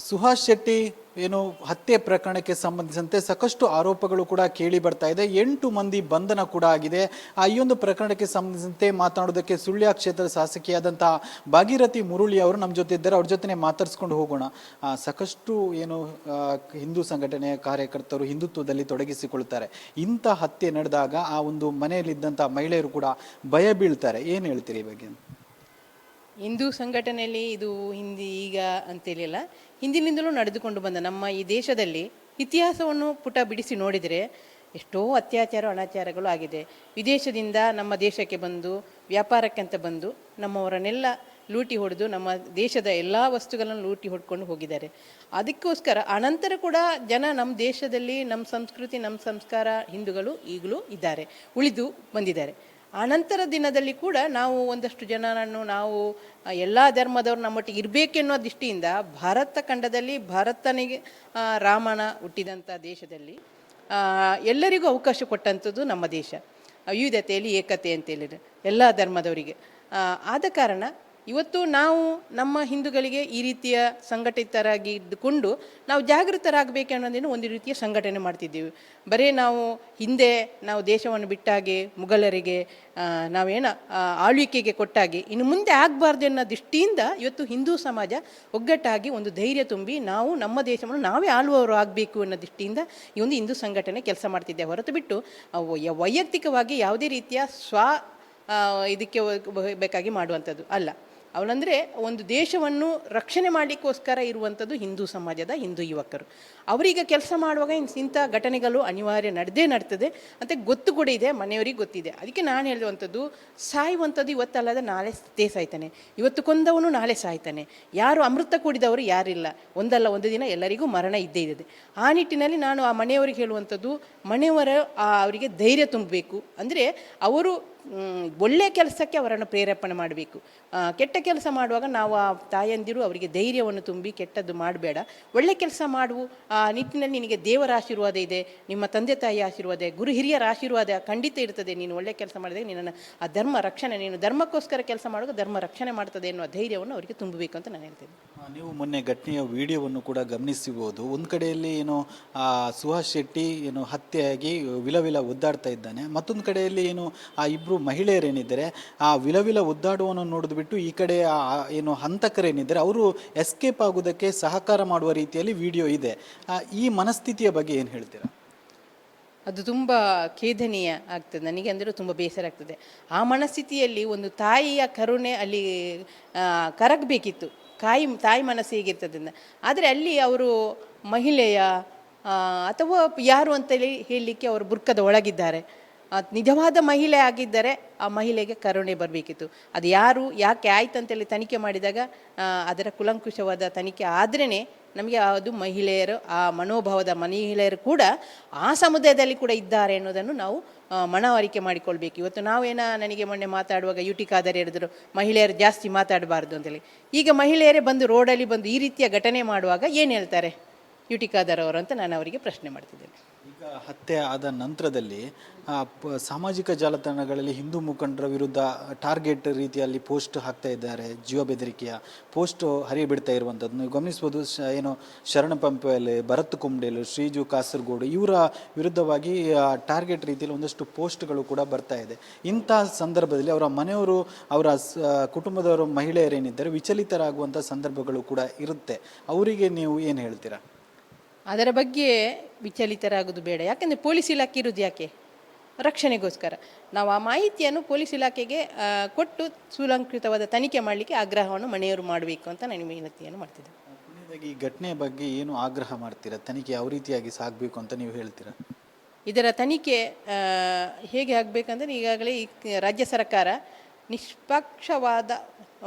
ಸುಹಾಸ್ ಶೆಟ್ಟಿ ಏನು ಹತ್ಯೆ ಪ್ರಕರಣಕ್ಕೆ ಸಂಬಂಧಿಸಿದಂತೆ ಸಾಕಷ್ಟು ಆರೋಪಗಳು ಕೂಡ ಕೇಳಿ ಬರ್ತಾ ಇದೆ. 8 ಮಂದಿ ಬಂಧನ ಕೂಡ ಆಗಿದೆ. ಈ ಒಂದು ಪ್ರಕರಣಕ್ಕೆ ಸಂಬಂಧಿಸಿದಂತೆ ಮಾತನಾಡೋದಕ್ಕೆ ಸುಳ್ಯ ಕ್ಷೇತ್ರದ ಶಾಸಕಿಯಾದಂಥ ಭಾಗೀರಥಿ ಮುರುಳಿ ಅವರು ನಮ್ಮ ಜೊತೆ ಇದ್ದಾರೆ. ಅವ್ರ ಜೊತೆ ಮಾತಾಡ್ಸ್ಕೊಂಡು ಹೋಗೋಣ. ಸಾಕಷ್ಟು ಏನು ಹಿಂದೂ ಸಂಘಟನೆಯ ಕಾರ್ಯಕರ್ತರು ಹಿಂದುತ್ವದಲ್ಲಿ ತೊಡಗಿಸಿಕೊಳ್ತಾರೆ. ಇಂಥ ಹತ್ಯೆ ನಡೆದಾಗ ಆ ಒಂದು ಮನೆಯಲ್ಲಿದ್ದಂಥ ಮಹಿಳೆಯರು ಕೂಡ ಭಯ ಬೀಳ್ತಾರೆ. ಏನು ಹೇಳ್ತೀರಿ ಈ ಬಗ್ಗೆ? ಹಿಂದೂ ಸಂಘಟನೆಯಲ್ಲಿ ಇದು ಈಗ ಅಂತೇಳಿಲ್ಲ, ಹಿಂದಿನಿಂದಲೂ ನಡೆದುಕೊಂಡು ಬಂದ ನಮ್ಮ ಈ ದೇಶದಲ್ಲಿ ಇತಿಹಾಸವನ್ನು ಪುಟ ಬಿಡಿಸಿ ನೋಡಿದರೆ ಎಷ್ಟೋ ಅತ್ಯಾಚಾರ ಅನಾಚಾರಗಳು ಆಗಿದೆ. ವಿದೇಶದಿಂದ ನಮ್ಮ ದೇಶಕ್ಕೆ ಬಂದು ವ್ಯಾಪಾರಕ್ಕಂತ ಬಂದು ನಮ್ಮವರನ್ನೆಲ್ಲ ಲೂಟಿ ಹೊಡೆದು ನಮ್ಮ ದೇಶದ ಎಲ್ಲ ವಸ್ತುಗಳನ್ನು ಲೂಟಿ ಹೊಡ್ಕೊಂಡು ಹೋಗಿದ್ದಾರೆ. ಅದಕ್ಕೋಸ್ಕರ ಅನಂತರ ಕೂಡ ಜನ ನಮ್ಮ ದೇಶದಲ್ಲಿ ನಮ್ಮ ಸಂಸ್ಕೃತಿ ನಮ್ಮ ಸಂಸ್ಕಾರ ಹಿಂದೂಗಳು ಈಗಲೂ ಇದ್ದಾರೆ, ಉಳಿದು ಬಂದಿದ್ದಾರೆ. ಅನಂತರ ದಿನದಲ್ಲಿ ಕೂಡ ನಾವು ಒಂದಷ್ಟು ಜನರನ್ನು ನಾವು ಎಲ್ಲ ಧರ್ಮದವರು ನಮ್ಮೊಟ್ಟಿಗೆ ಇರಬೇಕೆನ್ನೋ ದೃಷ್ಟಿಯಿಂದ ಭಾರತ ಖಂಡದಲ್ಲಿ ಭಾರತನಿಗೆ ರಾಮನ ಹುಟ್ಟಿದಂಥ ದೇಶದಲ್ಲಿ ಎಲ್ಲರಿಗೂ ಅವಕಾಶ ಕೊಟ್ಟಂಥದ್ದು ನಮ್ಮ ದೇಶ. ವಿವಿಧತೆಯಲ್ಲಿ ಏಕತೆ ಅಂತೇಳಿದರೆ ಎಲ್ಲ ಧರ್ಮದವರಿಗೆ ಆದ ಕಾರಣ ಇವತ್ತು ನಾವು ನಮ್ಮ ಹಿಂದೂಗಳಿಗೆ ಈ ರೀತಿಯ ಸಂಘಟಿತರಾಗಿ ಇದ್ದುಕೊಂಡು ನಾವು ಜಾಗೃತರಾಗಬೇಕು ಅನ್ನೋದೇನು ಒಂದು ರೀತಿಯ ಸಂಘಟನೆ ಮಾಡ್ತಿದ್ದೀವಿ. ಬರೀ ನಾವು ಹಿಂದೆ ನಾವು ದೇಶವನ್ನು ಬಿಟ್ಟಾಗೆ ಮುಘಲರಿಗೆ ನಾವೇನ ಆಳ್ವಿಕೆಗೆ ಕೊಟ್ಟಾಗೆ ಇನ್ನು ಮುಂದೆ ಆಗಬಾರ್ದು ಅನ್ನೋ ದೃಷ್ಟಿಯಿಂದ ಇವತ್ತು ಹಿಂದೂ ಸಮಾಜ ಒಗ್ಗಟ್ಟಾಗಿ ಒಂದು ಧೈರ್ಯ ತುಂಬಿ ನಾವು ನಮ್ಮ ದೇಶವನ್ನು ನಾವೇ ಆಳುವವರು ಆಗಬೇಕು ಅನ್ನೋ ದೃಷ್ಟಿಯಿಂದ ಈ ಒಂದು ಹಿಂದೂ ಸಂಘಟನೆ ಕೆಲಸ ಮಾಡ್ತಿದ್ದೆ. ಹೊರತು ಬಿಟ್ಟು ವೈಯಕ್ತಿಕವಾಗಿ ಯಾವುದೇ ರೀತಿಯ ಇದಕ್ಕೆ ಬೇಕಾಗಿ ಮಾಡುವಂಥದ್ದು ಅಲ್ಲ. ಅವಳಂದರೆ ಒಂದು ದೇಶವನ್ನು ರಕ್ಷಣೆ ಮಾಡಲಿಕ್ಕೋಸ್ಕರ ಇರುವಂಥದ್ದು ಹಿಂದೂ ಸಮಾಜದ ಹಿಂದೂ ಯುವಕರು. ಅವರೀಗ ಕೆಲಸ ಮಾಡುವಾಗ ಇಂಥ ಘಟನೆಗಳು ಅನಿವಾರ್ಯ ನಡ್ತದೆ ಅಂತ ಗೊತ್ತು ಕೂಡ ಇದೆ, ಮನೆಯವರಿಗೆ ಗೊತ್ತಿದೆ. ಅದಕ್ಕೆ ನಾನು ಹೇಳುವಂಥದ್ದು ಸಾಯುವಂಥದ್ದು ಇವತ್ತಲ್ಲದ ನಾಳೆ ಸಾಯ್ತಾನೆ, ಇವತ್ತು ಕೊಂದವನು ನಾಳೆ ಸಾಯ್ತಾನೆ. ಯಾರು ಅಮೃತ ಕೂಡಿದವರು ಯಾರಿಲ್ಲ, ಒಂದಲ್ಲ ಒಂದು ದಿನ ಎಲ್ಲರಿಗೂ ಮರಣ ಇದ್ದೇ ಇದೆ. ಆ ನಿಟ್ಟಿನಲ್ಲಿ ನಾನು ಆ ಮನೆಯವರಿಗೆ ಹೇಳುವಂಥದ್ದು, ಮನೆಯವರ ಅವರಿಗೆ ಧೈರ್ಯ ತುಂಬಬೇಕು. ಅಂದರೆ ಅವರು ಒಳ್ಳೆಯ ಕೆಲಸಕ್ಕೆ ಅವರನ್ನು ಪ್ರೇರೇಪಣೆ ಮಾಡಬೇಕು. ಕೆಟ್ಟ ಕೆಲಸ ಮಾಡುವಾಗ ನಾವು ಆ ತಾಯಂದಿರು ಅವರಿಗೆ ಧೈರ್ಯವನ್ನು ತುಂಬಿ ಕೆಟ್ಟದ್ದು ಮಾಡಬೇಡ, ಒಳ್ಳೆ ಕೆಲಸ ಮಾಡುವು, ಆ ನಿಟ್ಟಿನಲ್ಲಿ ನಿನಗೆ ದೇವರ ಆಶೀರ್ವಾದ ಇದೆ, ನಿಮ್ಮ ತಂದೆ ತಾಯಿ ಆಶೀರ್ವಾದ, ಗುರು ಹಿರಿಯರ ಆಶೀರ್ವಾದ ಖಂಡಿತ ಇರ್ತದೆ. ನೀನು ಒಳ್ಳೆ ಕೆಲಸ ಮಾಡಿದಾಗ ನಿನ್ನನ್ನು ಆ ಧರ್ಮ ರಕ್ಷಣೆ, ನೀನು ಧರ್ಮಕ್ಕೋಸ್ಕರ ಕೆಲಸ ಮಾಡುವಾಗ ಧರ್ಮ ರಕ್ಷಣೆ ಮಾಡ್ತದೆ ಎನ್ನುವ ಧೈರ್ಯವನ್ನು ಅವರಿಗೆ ತುಂಬಬೇಕು ಅಂತ ನಾನು ಹೇಳ್ತೇನೆ. ನೀವು ಮೊನ್ನೆ ಘಟನೆಯ ವಿಡಿಯೋವನ್ನು ಕೂಡ ಗಮನಿಸಬಹುದು. ಒಂದು ಕಡೆಯಲ್ಲಿ ಏನು ಸುಹಾಸ್ ಶೆಟ್ಟಿ ಏನು ಹತ್ಯೆಯಾಗಿ ವಿಲವಿಲ ಒದ್ದಾಡ್ತಾ ಇದ್ದಾನೆ, ಮತ್ತೊಂದು ಕಡೆಯಲ್ಲಿ ಏನು ಆ ಇಬ್ಬರು ಮಹಿಳೆಯರೇನಿದ್ದಾರೆ ಆ ವಿಲವಿಲ ಒದ್ದಾಡುವನ್ನು ನೋಡಿದ್ಬಿಟ್ಟು ಈ ಕಡೆ ಏನು ಹಂತಕರೇನಿದ್ದಾರೆ ಅವರು ಎಸ್ಕೇಪ್ ಆಗುವುದಕ್ಕೆ ಸಹಕಾರ ಮಾಡುವ ರೀತಿಯಲ್ಲಿ ವಿಡಿಯೋ ಇದೆ. ಈ ಮನಸ್ಥಿತಿಯ ಬಗ್ಗೆ ಏನು ಹೇಳ್ತೀರಾ? ಅದು ತುಂಬ ಖೇದನೀಯ ಆಗ್ತದೆ ನನಗೆ, ಅಂದರೆ ತುಂಬ ಬೇಸರ ಆಗ್ತದೆ. ಆ ಮನಸ್ಥಿತಿಯಲ್ಲಿ ಒಂದು ತಾಯಿಯ ಕರುಣೆ ಅಲ್ಲಿ ಕರಗಬೇಕಿತ್ತು. ತಾಯಿ ಮನಸ್ಸು ಹೇಗಿರ್ತದೆ, ಆದರೆ ಅಲ್ಲಿ ಅವರು ಮಹಿಳೆಯ ಅಥವಾ ಯಾರು ಅಂತೇಳಿ ಹೇಳಲಿಕ್ಕೆ ಅವರು ಬುರ್ಕದ ಒಳಗಿದ್ದಾರೆ. ನಿಜವಾದ ಮಹಿಳೆ ಆಗಿದ್ದರೆ ಆ ಮಹಿಳೆಗೆ ಕರುಣೆ ಬರಬೇಕಿತ್ತು. ಅದು ಯಾರು ಯಾಕೆ ಆಯ್ತು ಅಂತೇಳಿ ತನಿಖೆ ಮಾಡಿದಾಗ ಅದರ ಕುಲಂಕುಷವಾದ ತನಿಖೆ ಆದ್ರೇ ನಮಗೆ ಅದು ಮಹಿಳೆಯರು, ಆ ಮನೋಭಾವದ ಮಹಿಳೆಯರು ಕೂಡ ಆ ಸಮುದಾಯದಲ್ಲಿ ಕೂಡ ಇದ್ದಾರೆ ಅನ್ನೋದನ್ನು ನಾವು ಮನವರಿಕೆ ಮಾಡಿಕೊಳ್ಬೇಕು. ಇವತ್ತು ನನಗೆ ಮೊನ್ನೆ ಮಾತಾಡುವಾಗ ಯುಟಿಕಾದರೆ ಹೇಳಿದ್ರು ಮಹಿಳೆಯರು ಜಾಸ್ತಿ ಮಾತಾಡಬಾರ್ದು ಅಂತೇಳಿ. ಈಗ ಮಹಿಳೆಯರೇ ಬಂದು ರೋಡಲ್ಲಿ ಬಂದು ಈ ರೀತಿಯ ಘಟನೆ ಮಾಡುವಾಗ ಏನು ಹೇಳ್ತಾರೆ ಯುಟಿಕಾದರ್ ಅವರು ಅಂತ ನಾನು ಅವರಿಗೆ ಪ್ರಶ್ನೆ ಮಾಡ್ತಿದ್ದೇನೆ. ಈಗ ಹತ್ಯೆ ಆದ ನಂತರದಲ್ಲಿ ಸಾಮಾಜಿಕ ಜಾಲತಾಣಗಳಲ್ಲಿ ಹಿಂದೂ ಮುಖಂಡರ ವಿರುದ್ಧ ಟಾರ್ಗೆಟ್ ರೀತಿಯಲ್ಲಿ ಪೋಸ್ಟ್ ಹಾಕ್ತಾ ಇದ್ದಾರೆ, ಜೀವ ಬೆದರಿಕೆಯ ಪೋಸ್ಟ್ ಹರಿಬಿಡ್ತಾ ಇರುವಂಥದ್ದು ನೀವು ಗಮನಿಸ್ಬೋದು. ಏನು ಶರಣ ಪಂಪೆಯಲ್ಲಿ, ಭರತ್ ಕುಂಬ್ಡೇಲು, ಶ್ರೀಜು ಕಾಸರಗೋಡು ಇವರ ವಿರುದ್ಧವಾಗಿ ಟಾರ್ಗೆಟ್ ರೀತಿಯಲ್ಲಿ ಒಂದಷ್ಟು ಪೋಸ್ಟ್ಗಳು ಕೂಡ ಬರ್ತಾ ಇದೆ. ಇಂಥ ಸಂದರ್ಭದಲ್ಲಿ ಅವರ ಮನೆಯವರು, ಅವರ ಕುಟುಂಬದವರು, ಮಹಿಳೆಯರೇನಿದ್ದಾರೆ ವಿಚಲಿತರಾಗುವಂಥ ಸಂದರ್ಭಗಳು ಕೂಡ ಇರುತ್ತೆ. ಅವರಿಗೆ ನೀವು ಏನು ಹೇಳ್ತೀರಾ? ಅದರ ಬಗ್ಗೆ ವಿಚಲಿತರಾಗೋದು ಬೇಡ. ಯಾಕೆಂದರೆ ಪೊಲೀಸ್ ಇಲಾಖೆ ಇರೋದು ಯಾಕೆ? ರಕ್ಷಣೆಗೋಸ್ಕರ. ನಾವು ಆ ಮಾಹಿತಿಯನ್ನು ಪೊಲೀಸ್ ಇಲಾಖೆಗೆ ಕೊಟ್ಟು ಸುಲಂಕೃತವಾದ ತನಿಖೆ ಮಾಡಲಿಕ್ಕೆ ಆಗ್ರಹವನ್ನು ಮನೆಯವರು ಮಾಡಬೇಕು ಅಂತ ನಾನು ವಿನಂತಿಯನ್ನು ಮಾಡ್ತಿದ್ದೆ. ಈ ಘಟನೆಯ ಬಗ್ಗೆ ಏನು ಆಗ್ರಹ ಮಾಡ್ತೀರಾ? ತನಿಖೆ ಯಾವ ರೀತಿಯಾಗಿ ಸಾಗಬೇಕು ಅಂತ ನೀವು ಹೇಳ್ತೀರಾ? ಇದರ ತನಿಖೆ ಹೇಗೆ ಆಗಬೇಕಂದ್ರೆ ಈಗಾಗಲೇ ಈ ರಾಜ್ಯ ಸರ್ಕಾರ ನಿಷ್ಪಕ್ಷವಾದ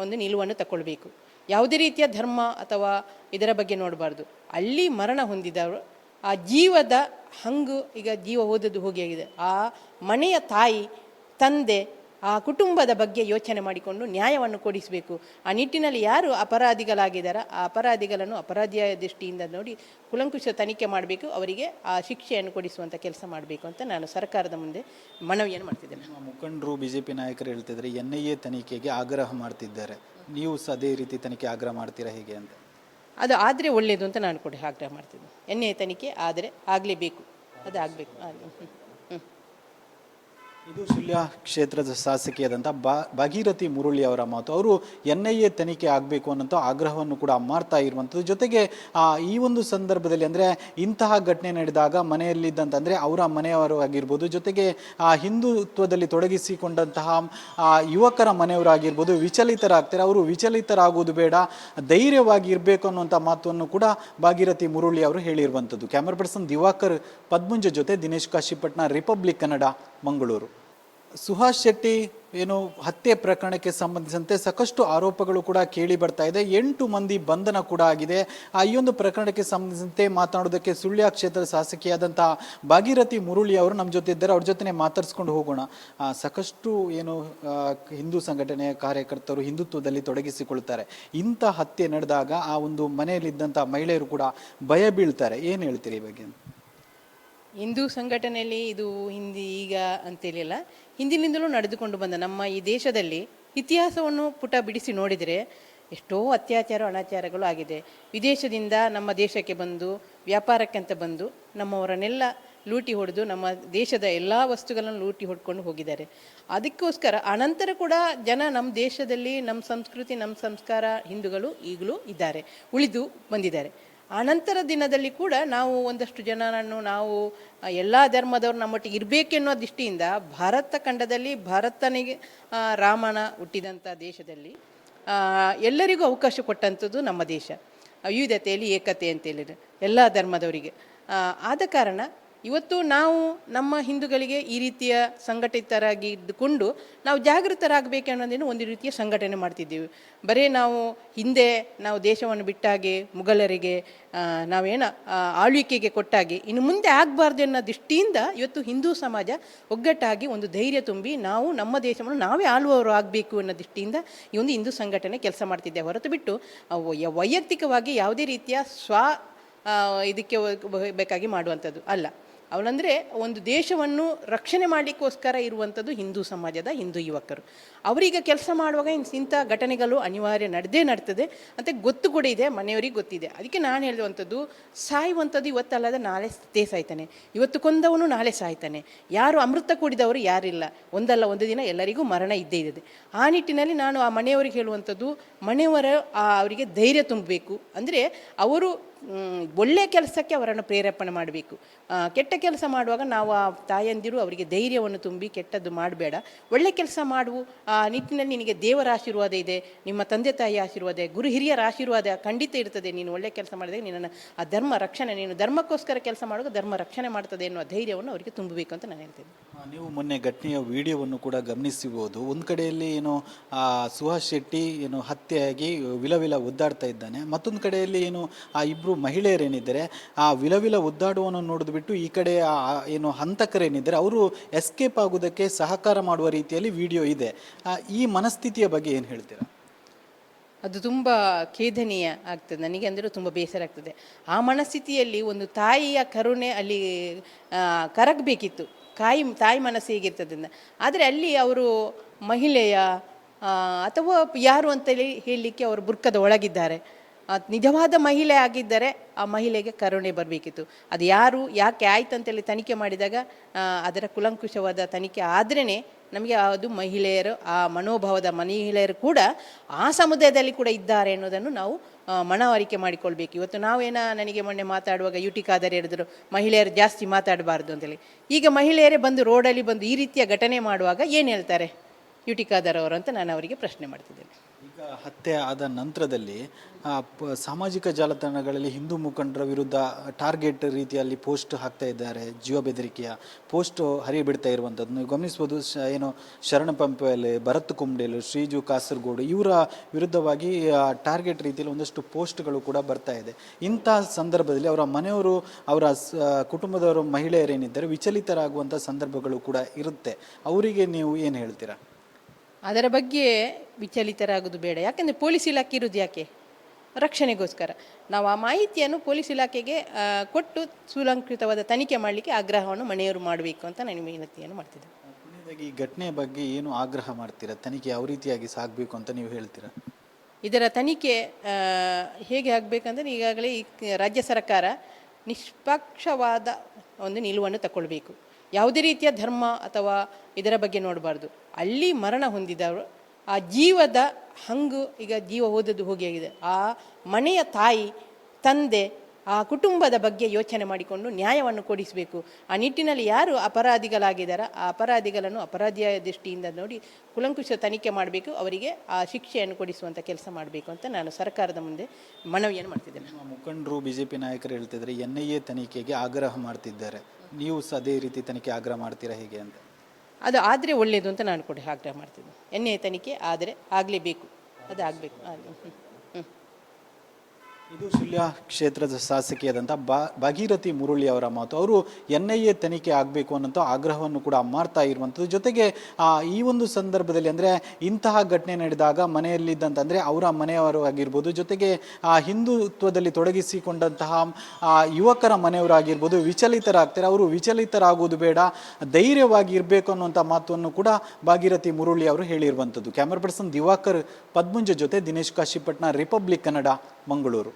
ಒಂದು ನಿಲುವನ್ನು ತಗೊಳ್ಬೇಕು. ಯಾವುದೇ ರೀತಿಯ ಧರ್ಮ ಅಥವಾ ಇದರ ಬಗ್ಗೆ ನೋಡಬಾರ್ದು. ಅಲ್ಲಿ ಮರಣ ಹೊಂದಿದವರು ಆ ಜೀವದ ಹಂಗು, ಈಗ ಜೀವ ಹೋದದ್ದು ಹೋಗಿದೆ. ಆ ಮನೆಯ ತಾಯಿ ತಂದೆ ಆ ಕುಟುಂಬದ ಬಗ್ಗೆ ಯೋಚನೆ ಮಾಡಿಕೊಂಡು ನ್ಯಾಯವನ್ನು ಕೊಡಿಸಬೇಕು. ಆ ನಿಟ್ಟಿನಲ್ಲಿ ಯಾರು ಅಪರಾಧಿಗಳಾಗಿದ್ದಾರೋ ಆ ಅಪರಾಧಿಗಳನ್ನು ಅಪರಾಧಿಯ ದೃಷ್ಟಿಯಿಂದ ನೋಡಿ ಕುಲಂಕುಷ ತನಿಖೆ ಮಾಡಬೇಕು, ಅವರಿಗೆ ಆ ಶಿಕ್ಷೆಯನ್ನು ಕೊಡಿಸುವಂಥ ಕೆಲಸ ಮಾಡಬೇಕು ಅಂತ ನಾನು ಸರ್ಕಾರದ ಮುಂದೆ ಮನವಿಯನ್ನು ಮಾಡ್ತಿದ್ದೇನೆ. ಮುಖಂಡರು, ಬಿಜೆಪಿ ನಾಯಕರು ಹೇಳ್ತಿದ್ದಾರೆ NIA ತನಿಖೆಗೆ ಆಗ್ರಹ ಮಾಡ್ತಿದ್ದಾರೆ. ನೀವು ಸಹ ಅದೇ ರೀತಿ ತನಿಖೆ ಆಗ್ರಹ ಮಾಡ್ತೀರಾ ಹೇಗೆ ಅಂತ? ಅದು ಆದರೆ ಒಳ್ಳೆಯದು ಅಂತ ನಾನು ಕೂಡ ಆಗ್ರಹ ಮಾಡ್ತೀನಿ. ಎನ್ ಐ ಎ ತನಿಖೆ ಆದರೆ ಆಗಲೇಬೇಕು, ಅದು ಆಗಬೇಕು. ಇದು ಸುಳ್ಯ ಕ್ಷೇತ್ರದ ಶಾಸಕಿಯಾದಂಥ ಭಾಗೀರಥಿ ಮುರಳಿ ಅವರ ಮಾತು. ಅವರು NIA ತನಿಖೆ ಆಗಬೇಕು ಅನ್ನೋಂಥ ಆಗ್ರಹವನ್ನು ಕೂಡ ಮಾಡ್ತಾ ಇರುವಂಥದ್ದು. ಜೊತೆಗೆ ಈ ಒಂದು ಸಂದರ್ಭದಲ್ಲಿ ಅಂದರೆ ಇಂತಹ ಘಟನೆ ನಡೆದಾಗ ಮನೆಯಲ್ಲಿದ್ದಂಥ ಅಂದರೆ ಅವರ ಮನೆಯವರು ಆಗಿರ್ಬೋದು, ಜೊತೆಗೆ ಹಿಂದುತ್ವದಲ್ಲಿ ತೊಡಗಿಸಿಕೊಂಡಂತಹ ಯುವಕರ ಮನೆಯವರಾಗಿರ್ಬೋದು ವಿಚಲಿತರಾಗ್ತಾರೆ. ಅವರು ವಿಚಲಿತರಾಗುವುದು ಬೇಡ, ಧೈರ್ಯವಾಗಿ ಇರಬೇಕು ಅನ್ನುವಂಥ ಮಾತನ್ನು ಕೂಡ ಭಾಗೀರಥಿ ಮುರಳಿ ಅವರು ಹೇಳಿರುವಂಥದ್ದು. ಕ್ಯಾಮರಾ ಪರ್ಸನ್ ದಿವಾಕರ್ ಪದ್ಮುಂಜ ಜೊತೆ ದಿನೇಶ್ ಕಾಶಿಪಟ್ನ, ರಿಪಬ್ಲಿಕ್ ಕನ್ನಡ, ಮಂಗಳೂರು. ಸುಹಾಸ್ ಶೆಟ್ಟಿ ಹತ್ಯೆ ಪ್ರಕರಣಕ್ಕೆ ಸಂಬಂಧಿಸಿದಂತೆ ಸಾಕಷ್ಟು ಆರೋಪಗಳು ಕೂಡ ಕೇಳಿ ಬರ್ತಾ ಇದೆ. 8 ಮಂದಿ ಬಂಧನ ಕೂಡ ಆಗಿದೆ. ಈ ಒಂದು ಪ್ರಕರಣಕ್ಕೆ ಸಂಬಂಧಿಸಿದಂತೆ ಮಾತನಾಡೋದಕ್ಕೆ ಸುಳ್ಯ ಕ್ಷೇತ್ರದ ಶಾಸಕಿಯಾದಂಥ ಭಾಗೀರಥಿ ಮುರಳಿ ಅವರು ನಮ್ಮ ಜೊತೆ ಇದ್ದಾರೆ. ಅವ್ರ ಜೊತೆ ಮಾತಾಡ್ಸ್ಕೊಂಡು ಹೋಗೋಣ. ಸಾಕಷ್ಟು ಹಿಂದೂ ಸಂಘಟನೆಯ ಕಾರ್ಯಕರ್ತರು ಹಿಂದುತ್ವದಲ್ಲಿ ತೊಡಗಿಸಿಕೊಳ್ತಾರೆ. ಇಂಥ ಹತ್ಯೆ ನಡೆದಾಗ ಆ ಒಂದು ಮನೆಯಲ್ಲಿದ್ದಂಥ ಮಹಿಳೆಯರು ಕೂಡ ಭಯ ಬೀಳ್ತಾರೆ. ಏನು ಹೇಳ್ತೀರಿ ಈ ಬಗ್ಗೆ? ಹಿಂದೂ ಸಂಘಟನೆಯಲ್ಲಿ ಇದು ಈಗ ಅಂತೇಳಿಲ್ಲ, ಹಿಂದಿನಿಂದಲೂ ನಡೆದುಕೊಂಡು ಬಂದ ನಮ್ಮ ಈ ದೇಶದಲ್ಲಿ ಇತಿಹಾಸವನ್ನು ಪುಟ ಬಿಡಿಸಿ ನೋಡಿದರೆ ಎಷ್ಟೋ ಅತ್ಯಾಚಾರ ಅನಾಚಾರಗಳು ಆಗಿದೆ. ವಿದೇಶದಿಂದ ನಮ್ಮ ದೇಶಕ್ಕೆ ಬಂದು ವ್ಯಾಪಾರಕ್ಕಂತ ಬಂದು ನಮ್ಮವರನ್ನೆಲ್ಲ ಲೂಟಿ ಹೊಡೆದು ನಮ್ಮ ದೇಶದ ಎಲ್ಲ ವಸ್ತುಗಳನ್ನು ಲೂಟಿ ಹೊಡ್ಕೊಂಡು ಹೋಗಿದ್ದಾರೆ. ಅದಕ್ಕೋಸ್ಕರ ಅನಂತರ ಕೂಡ ಜನ ನಮ್ಮ ದೇಶದಲ್ಲಿ ನಮ್ಮ ಸಂಸ್ಕೃತಿ ನಮ್ಮ ಸಂಸ್ಕಾರ ಹಿಂದೂಗಳು ಈಗಲೂ ಇದ್ದಾರೆ, ಉಳಿದು ಬಂದಿದ್ದಾರೆ. ಅನಂತರ ದಿನದಲ್ಲಿ ಕೂಡ ನಾವು ಒಂದಷ್ಟು ಜನರನ್ನು ನಾವು ಎಲ್ಲ ಧರ್ಮದವರು ನಮ್ಮೊಟ್ಟಿಗೆ ಇರಬೇಕೆನ್ನೋ ದೃಷ್ಟಿಯಿಂದ ಭಾರತ ಖಂಡದಲ್ಲಿ ಭಾರತನಿಗೆ ರಾಮನ ಹುಟ್ಟಿದಂಥ ದೇಶದಲ್ಲಿ ಎಲ್ಲರಿಗೂ ಅವಕಾಶ ಕೊಟ್ಟಂಥದ್ದು ನಮ್ಮ ದೇಶ. ವಿವಿಧತೆಯಲ್ಲಿ ಏಕತೆ ಅಂತೇಳಿದರೆ ಎಲ್ಲ ಧರ್ಮದವರಿಗೆ. ಆದ ಕಾರಣ ಇವತ್ತು ನಾವು ನಮ್ಮ ಹಿಂದೂಗಳಿಗೆ ಈ ರೀತಿಯ ಸಂಘಟಿತರಾಗಿ ಇದ್ದುಕೊಂಡು ನಾವು ಜಾಗೃತರಾಗಬೇಕು ಅನ್ನೋದೇನು ಒಂದು ರೀತಿಯ ಸಂಘಟನೆ ಮಾಡ್ತಿದ್ದೀವಿ. ಬರೀ ನಾವು ಹಿಂದೆ ನಾವು ದೇಶವನ್ನು ಬಿಟ್ಟಾಗೆ ಮುಘಲರಿಗೆ ಆಳ್ವಿಕೆಗೆ ಕೊಟ್ಟಾಗೆ ಇನ್ನು ಮುಂದೆ ಆಗಬಾರ್ದು ಅನ್ನೋ ದೃಷ್ಟಿಯಿಂದ ಇವತ್ತು ಹಿಂದೂ ಸಮಾಜ ಒಗ್ಗಟ್ಟಾಗಿ ಒಂದು ಧೈರ್ಯ ತುಂಬಿ ನಾವು ನಮ್ಮ ದೇಶವನ್ನು ನಾವೇ ಆಳುವವರು ಆಗಬೇಕು ಅನ್ನೋ ದೃಷ್ಟಿಯಿಂದ ಈ ಒಂದು ಹಿಂದೂ ಸಂಘಟನೆ ಕೆಲಸ ಮಾಡ್ತಿದ್ದೆ. ಹೊರತು ಬಿಟ್ಟು ವೈಯಕ್ತಿಕವಾಗಿ ಯಾವುದೇ ರೀತಿಯ ಇದಕ್ಕೆ ಬೇಕಾಗಿ ಮಾಡುವಂಥದ್ದು ಅಲ್ಲ. ಅವಳಂದರೆ ಒಂದು ದೇಶವನ್ನು ರಕ್ಷಣೆ ಮಾಡಲಿಕ್ಕೋಸ್ಕರ ಇರುವಂಥದ್ದು ಹಿಂದೂ ಸಮಾಜದ ಹಿಂದೂ ಯುವಕರು. ಅವರೀಗ ಕೆಲಸ ಮಾಡುವಾಗ ಇಂಥ ಘಟನೆಗಳು ಅನಿವಾರ್ಯ ನಡ್ತದೆ ಅಂತ ಗೊತ್ತು ಕೂಡ ಇದೆ, ಮನೆಯವರಿಗೆ ಗೊತ್ತಿದೆ. ಅದಕ್ಕೆ ನಾನು ಹೇಳುವಂಥದ್ದು, ಸಾಯುವಂಥದ್ದು ಇವತ್ತಲ್ಲದ ನಾಳೆ ಸಾಯ್ತಾನೆ, ಇವತ್ತು ಕೊಂದವನು ನಾಳೆ ಸಾಯ್ತಾನೆ. ಯಾರು ಅಮೃತ ಕುಡಿದವರು ಯಾರಿಲ್ಲ, ಒಂದಲ್ಲ ಒಂದು ದಿನ ಎಲ್ಲರಿಗೂ ಮರಣ ಇದ್ದೇ ಇದೆ. ಆ ನಿಟ್ಟಿನಲ್ಲಿ ನಾನು ಆ ಮನೆಯವರಿಗೆ ಹೇಳುವಂಥದ್ದು, ಮನೆಯವರ ಅವರಿಗೆ ಧೈರ್ಯ ತುಂಬಬೇಕು. ಅಂದರೆ ಅವರು ಒಳ್ಳೆಯ ಕೆಲಸಕ್ಕೆ ಅವರನ್ನು ಪ್ರೇರೇಪಣೆ ಮಾಡಬೇಕು. ಕೆಟ್ಟ ಕೆಲಸ ಮಾಡುವಾಗ ನಾವು ಆ ತಾಯಂದಿರು ಅವರಿಗೆ ಧೈರ್ಯವನ್ನು ತುಂಬಿ ಕೆಟ್ಟದ್ದು ಮಾಡಬೇಡ, ಒಳ್ಳೆ ಕೆಲಸ ಮಾಡುವ ನಿಟ್ಟಿನಲ್ಲಿ ನಿನಗೆ ದೇವರ ಆಶೀರ್ವಾದ ಇದೆ, ನಿಮ್ಮ ತಂದೆ ತಾಯಿ ಆಶೀರ್ವಾದ, ಗುರು ಹಿರಿಯರ ಆಶೀರ್ವಾದ ಖಂಡಿತ ಇರ್ತದೆ. ನೀನು ಒಳ್ಳೆ ಕೆಲಸ ಮಾಡಿದಾಗ ನಿನ್ನನ್ನು ಆ ಧರ್ಮ ರಕ್ಷಣೆ, ನೀನು ಧರ್ಮಕ್ಕೋಸ್ಕರ ಕೆಲಸ ಮಾಡುವಾಗ ಧರ್ಮ ರಕ್ಷಣೆ ಮಾಡ್ತದೆ ಎನ್ನುವ ಧೈರ್ಯವನ್ನು ಅವರಿಗೆ ತುಂಬಬೇಕು ಅಂತ ನಾನು ಹೇಳ್ತೇನೆ. ನೀವು ಮೊನ್ನೆ ಘಟನೆಯ ವಿಡಿಯೋವನ್ನು ಕೂಡ ಗಮನಿಸಬಹುದು. ಒಂದು ಕಡೆಯಲ್ಲಿ ಸುಹಾಸ್ ಶೆಟ್ಟಿ ಹತ್ಯೆಯಾಗಿ ವಿಲವಿಲ ಒದ್ದಾಡ್ತಾ ಇದ್ದಾನೆ, ಮತ್ತೊಂದು ಕಡೆಯಲ್ಲಿ ಆ ಇಬ್ಬರು ಮಹಿಳೆಯರೇನಿದ್ದಾರೆ ಆ ವಿಲವಿಲ ಒದ್ದಾಡುವನ್ನು ನೋಡಿದ್ಬಿಟ್ಟು ಈ ಕಡೆ ಹಂತಕರೇನಿದ್ದಾರೆ ಅವರು ಎಸ್ಕೇಪ್ ಆಗೋದಕ್ಕೆ ಸಹಕಾರ ಮಾಡುವ ರೀತಿಯಲ್ಲಿ ವಿಡಿಯೋ ಇದೆ. ಈ ಮನಸ್ಥಿತಿಯ ಬಗ್ಗೆ ಏನು ಹೇಳ್ತೀರಾ? ಅದು ತುಂಬ ಖೇದನೀಯ ಆಗ್ತದೆ ನನಗೆ, ಅಂದರೆ ತುಂಬ ಬೇಸರ ಆಗ್ತದೆ. ಆ ಮನಸ್ಥಿತಿಯಲ್ಲಿ ಒಂದು ತಾಯಿಯ ಕರುಣೆ ಅಲ್ಲಿ ಕರಗಬೇಕಿತ್ತು. ತಾಯಿ ಮನಸ್ಸು ಹೇಗಿರ್ತದೆ. ಆದರೆ ಅಲ್ಲಿ ಅವರು ಮಹಿಳೆಯ ಅಥವಾ ಯಾರು ಅಂತೇಳಿ ಹೇಳಲಿಕ್ಕೆ ಅವರು ಬುರ್ಕದ ಒಳಗಿದ್ದಾರೆ. ನಿಜವಾದ ಮಹಿಳೆ ಆಗಿದ್ದರೆ ಆ ಮಹಿಳೆಗೆ ಕರುಣೆ ಬರಬೇಕಿತ್ತು. ಅದು ಯಾರು ಯಾಕೆ ಆಯ್ತು ಅಂತೇಳಿ ತನಿಖೆ ಮಾಡಿದಾಗ ಅದರ ಕುಲಂಕುಷವಾದ ತನಿಖೆ ಆದ್ರೇ ನಮಗೆ ಅದು ಮಹಿಳೆಯರು, ಆ ಮನೋಭಾವದ ಮಹಿಳೆಯರು ಕೂಡ ಆ ಸಮುದಾಯದಲ್ಲಿ ಕೂಡ ಇದ್ದಾರೆ ಅನ್ನೋದನ್ನು ನಾವು ಮನವರಿಕೆ ಮಾಡಿಕೊಳ್ಬೇಕು. ಇವತ್ತು ನನಗೆ ಮೊನ್ನೆ ಮಾತಾಡುವಾಗ ಯುಟಿಕಾದರೆ ಹೇಳಿದ್ರು ಮಹಿಳೆಯರು ಜಾಸ್ತಿ ಮಾತಾಡಬಾರ್ದು ಅಂತೇಳಿ. ಈಗ ಮಹಿಳೆಯರೇ ಬಂದು ರೋಡಲ್ಲಿ ಬಂದು ಈ ರೀತಿಯ ಘಟನೆ ಮಾಡುವಾಗ ಏನು ಹೇಳ್ತಾರೆ ಯುಟಿಕಾದರ್ ಅವರು ಅಂತ ನಾನು ಅವರಿಗೆ ಪ್ರಶ್ನೆ ಮಾಡ್ತಿದ್ದೇನೆ. ಈಗ ಹತ್ಯೆ ಆದ ನಂತರದಲ್ಲಿ ಸಾಮಾಜಿಕ ಜಾಲತಾಣಗಳಲ್ಲಿ ಹಿಂದೂ ಮುಖಂಡರ ವಿರುದ್ಧ ಟಾರ್ಗೆಟ್ ರೀತಿಯಲ್ಲಿ ಪೋಸ್ಟ್ ಹಾಕ್ತಾ ಇದ್ದಾರೆ, ಜೀವ ಬೆದರಿಕೆಯ ಪೋಸ್ಟ್ ಹರಿಬಿಡ್ತಾ ಇರುವಂಥದ್ದು ನೀವು ಗಮನಿಸ್ಬೋದು. ಶರಣ ಪಂಪೆಯಲ್ಲಿ, ಭರತ್ ಕುಂಬ್ಡೇಲು, ಶ್ರೀಜು ಕಾಸರಗೋಡು ಇವರ ವಿರುದ್ಧವಾಗಿ ಟಾರ್ಗೆಟ್ ರೀತಿಯಲ್ಲಿ ಒಂದಷ್ಟು ಪೋಸ್ಟ್ಗಳು ಕೂಡ ಬರ್ತಾ ಇದೆ. ಇಂಥ ಸಂದರ್ಭದಲ್ಲಿ ಅವರ ಮನೆಯವರು, ಅವರ ಕುಟುಂಬದವರು, ಮಹಿಳೆಯರೇನಿದ್ದಾರೆ ವಿಚಲಿತರಾಗುವಂಥ ಸಂದರ್ಭಗಳು ಕೂಡ ಇರುತ್ತೆ. ಅವರಿಗೆ ನೀವು ಏನು ಹೇಳ್ತೀರಾ? ಅದರ ಬಗ್ಗೆ ವಿಚಲಿತರಾಗೋದು ಬೇಡ. ಯಾಕೆಂದರೆ ಪೊಲೀಸ್ ಇಲಾಖೆ ಇರೋದು ಯಾಕೆ? ರಕ್ಷಣೆಗೋಸ್ಕರ. ನಾವು ಆ ಮಾಹಿತಿಯನ್ನು ಪೊಲೀಸ್ ಇಲಾಖೆಗೆ ಕೊಟ್ಟು ಸುಲಂಕೃತವಾದ ತನಿಖೆ ಮಾಡಲಿಕ್ಕೆ ಆಗ್ರಹವನ್ನು ಮನೆಯವರು ಮಾಡಬೇಕು ಅಂತ ನಾನು ವಿನಂತಿಯನ್ನು ಮಾಡ್ತಿದ್ದೆ. ಈ ಘಟನೆಯ ಬಗ್ಗೆ ಏನು ಆಗ್ರಹ ಮಾಡ್ತೀರಾ? ತನಿಖೆ ಯಾವ ರೀತಿಯಾಗಿ ಸಾಗಬೇಕು ಅಂತ ನೀವು ಹೇಳ್ತೀರಾ? ಇದರ ತನಿಖೆ ಹೇಗೆ ಆಗಬೇಕಂದ್ರೆ ಈಗಾಗಲೇ ರಾಜ್ಯ ಸರ್ಕಾರ ನಿಷ್ಪಕ್ಷವಾದ ಒಂದು ನಿಲುವನ್ನು ತಗೊಳ್ಬೇಕು. ಯಾವುದೇ ರೀತಿಯ ಧರ್ಮ ಅಥವಾ ಇದರ ಬಗ್ಗೆ ನೋಡಬಾರ್ದು. ಅಲ್ಲಿ ಮರಣ ಹೊಂದಿದವರು ಆ ಜೀವದ ಹಂಗು, ಈಗ ಜೀವ ಹೋದದ್ದು ಹೋಗಿಯಾಗಿದೆ, ಆ ಮನೆಯ ತಾಯಿ ತಂದೆ ಆ ಕುಟುಂಬದ ಬಗ್ಗೆ ಯೋಚನೆ ಮಾಡಿಕೊಂಡು ನ್ಯಾಯವನ್ನು ಕೊಡಿಸಬೇಕು. ಆ ನಿಟ್ಟಿನಲ್ಲಿ ಯಾರು ಅಪರಾಧಿಗಳಾಗಿದ್ದಾರೋ ಆ ಅಪರಾಧಿಗಳನ್ನು ಅಪರಾಧಿಯ ದೃಷ್ಟಿಯಿಂದ ನೋಡಿ ಕುಲಂಕುಷ ತನಿಖೆ ಮಾಡಬೇಕು, ಅವರಿಗೆ ಆ ಶಿಕ್ಷೆಯನ್ನು ಕೊಡಿಸುವಂಥ ಕೆಲಸ ಮಾಡಬೇಕು ಅಂತ ನಾನು ಸರ್ಕಾರದ ಮುಂದೆ ಮನವಿಯನ್ನು ಮಾಡ್ತಿದ್ದೇನೆ. ಮುಖಂಡರು BJP ನಾಯಕರು ಹೇಳ್ತಿದ್ದಾರೆ NIA ತನಿಖೆಗೆ ಆಗ್ರಹ ಮಾಡ್ತಿದ್ದಾರೆ, ನೀವು ಸಹ ಅದೇ ರೀತಿ ತನಿಖೆ ಆಗ್ರಹ ಮಾಡ್ತೀರಾ ಹೇಗೆ ಅಂತ? ಅದು ಆದರೆ ಒಳ್ಳೆಯದು ಅಂತ ನಾನು ಕೂಡ ಆಗ್ರಹ ಮಾಡ್ತಿದ್ದೆ. NIA ತನಿಖೆ ಆದರೆ ಆಗಲೇಬೇಕು, ಅದು ಆಗಬೇಕು. ಇದು ಸುಳ್ಯ ಕ್ಷೇತ್ರದ ಶಾಸಕಿಯಾದಂಥ ಭಾಗೀರಥಿ ಮುರಳಿ ಅವರ ಮಾತು. ಅವರು NIA ತನಿಖೆ ಆಗಬೇಕು ಅನ್ನೋಂಥ ಆಗ್ರಹವನ್ನು ಕೂಡ ಮಾಡ್ತಾ ಇರುವಂಥದ್ದು. ಜೊತೆಗೆ ಈ ಒಂದು ಸಂದರ್ಭದಲ್ಲಿ ಅಂದರೆ ಇಂತಹ ಘಟನೆ ನಡೆದಾಗ ಮನೆಯಲ್ಲಿದ್ದಂಥ ಅಂದರೆ ಅವರ ಮನೆಯವರು ಆಗಿರ್ಬೋದು, ಜೊತೆಗೆ ಹಿಂದುತ್ವದಲ್ಲಿ ತೊಡಗಿಸಿಕೊಂಡಂತಹ ಯುವಕರ ಮನೆಯವರಾಗಿರ್ಬೋದು ವಿಚಲಿತರಾಗ್ತಾರೆ. ಅವರು ವಿಚಲಿತರಾಗುವುದು ಬೇಡ, ಧೈರ್ಯವಾಗಿ ಇರಬೇಕು ಅನ್ನುವಂಥ ಮಾತನ್ನು ಕೂಡ ಭಾಗೀರಥಿ ಮುರಳಿ ಅವರು ಹೇಳಿರುವಂಥದ್ದು. ಕ್ಯಾಮರಾ ಪರ್ಸನ್ ದಿವಾಕರ್ ಪದ್ಮುಂಜ ಜೊತೆ ದಿನೇಶ್ ಕಾಶಿಪಟ್ನ, ರಿಪಬ್ಲಿಕ್ ಕನ್ನಡ, ಮಂಗಳೂರು.